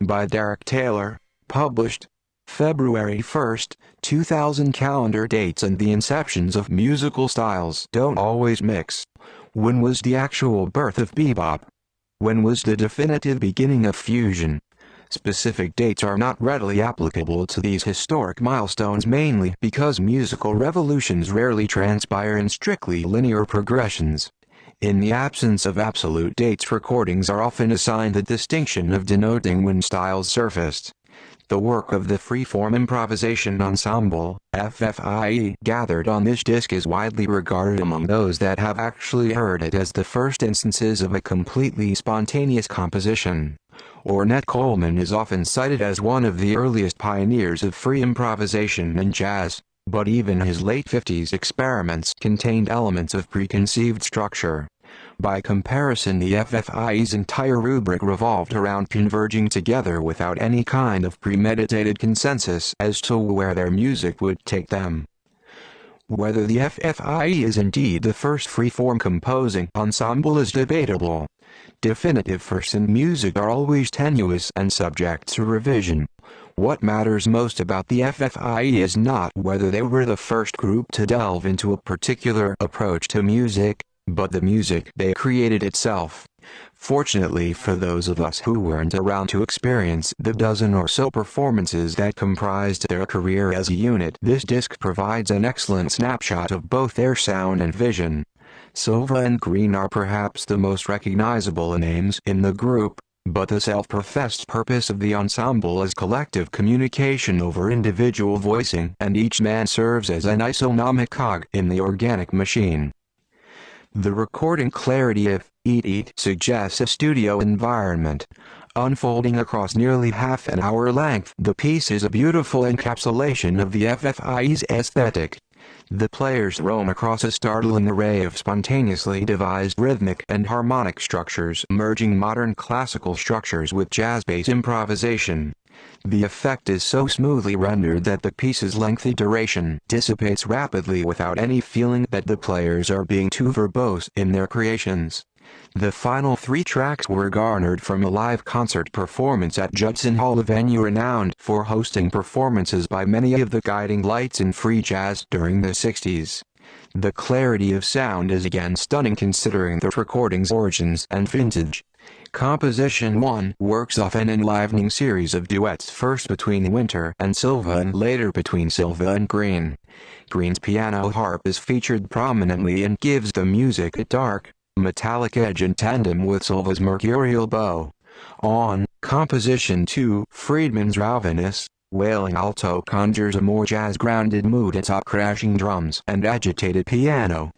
by Derek Taylor, published February 1, 2000. Calendar dates and the inceptions of musical styles don't always mix. When was the actual birth of bebop? When was the definitive beginning of fusion? Specific dates are not readily applicable to these historic milestones, mainly because musical revolutions rarely transpire in strictly linear progressions. In the absence of absolute dates, recordings are often assigned the distinction of denoting when styles surfaced. The work of the Form Improvisation Ensemble, FFIE, gathered on this disc is widely regarded among those that have actually heard it as the first instances of a completely spontaneous composition. Ornette Coleman is often cited as one of the earliest pioneers of free improvisation in jazz, but even his late 50s experiments contained elements of preconceived structure. By comparison, the FFIE's entire rubric revolved around converging together without any kind of premeditated consensus as to where their music would take them. Whether the FFIE is indeed the first free-form composing ensemble is debatable. Definitive firsts in music are always tenuous and subject to revision. What matters most about the FFIE is not whether they were the first group to delve into a particular approach to music, but the music they created itself. Fortunately for those of us who weren't around to experience the dozen or so performances that comprised their career as a unit, this disc provides an excellent snapshot of both their sound and vision. Silva and Green are perhaps the most recognizable names in the group, but the self-professed purpose of the ensemble is collective communication over individual voicing, and each man serves as an isonomic cog in the organic machine. The recording clarity of "Eat" suggests a studio environment. Unfolding across nearly half an hour length, the piece is a beautiful encapsulation of the FFIE's aesthetic. The players roam across a startling array of spontaneously devised rhythmic and harmonic structures, merging modern classical structures with jazz-based improvisation. The effect is so smoothly rendered that the piece's lengthy duration dissipates rapidly without any feeling that the players are being too verbose in their creations. The final 3 tracks were garnered from a live concert performance at Judson Hall, a venue renowned for hosting performances by many of the guiding lights in free jazz during the 60s. The clarity of sound is again stunning considering the recording's origins and vintage. Composition 1 works off an enlivening series of duets, first between Winter and Silva and later between Silva and Green. Green's piano harp is featured prominently and gives the music a dark, metallic edge in tandem with Silva's mercurial bow. On Composition 2, Friedman's ravenous, wailing alto conjures a more jazz-grounded mood atop crashing drums and agitated piano.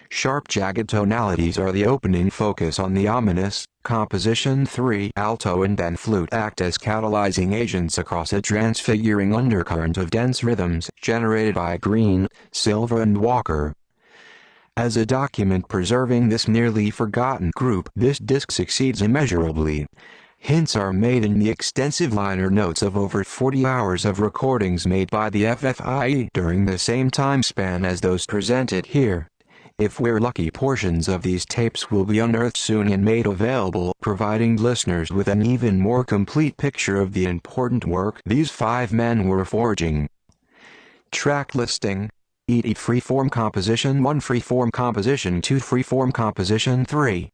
Sharp jagged tonalities are the opening focus. On the ominous Composition 3, alto and then flute act as catalyzing agents across a transfiguring undercurrent of dense rhythms generated by Green, Silva and Walker. As a document preserving this nearly forgotten group, this disc succeeds immeasurably. Hints are made in the extensive liner notes of over 40 hours of recordings made by the FFIE during the same time span as those presented here. If we're lucky, portions of these tapes will be unearthed soon and made available, providing listeners with an even more complete picture of the important work these 5 men were forging. Track listing: Eat Freeform Composition 1, Freeform Composition 2, Freeform Composition 3.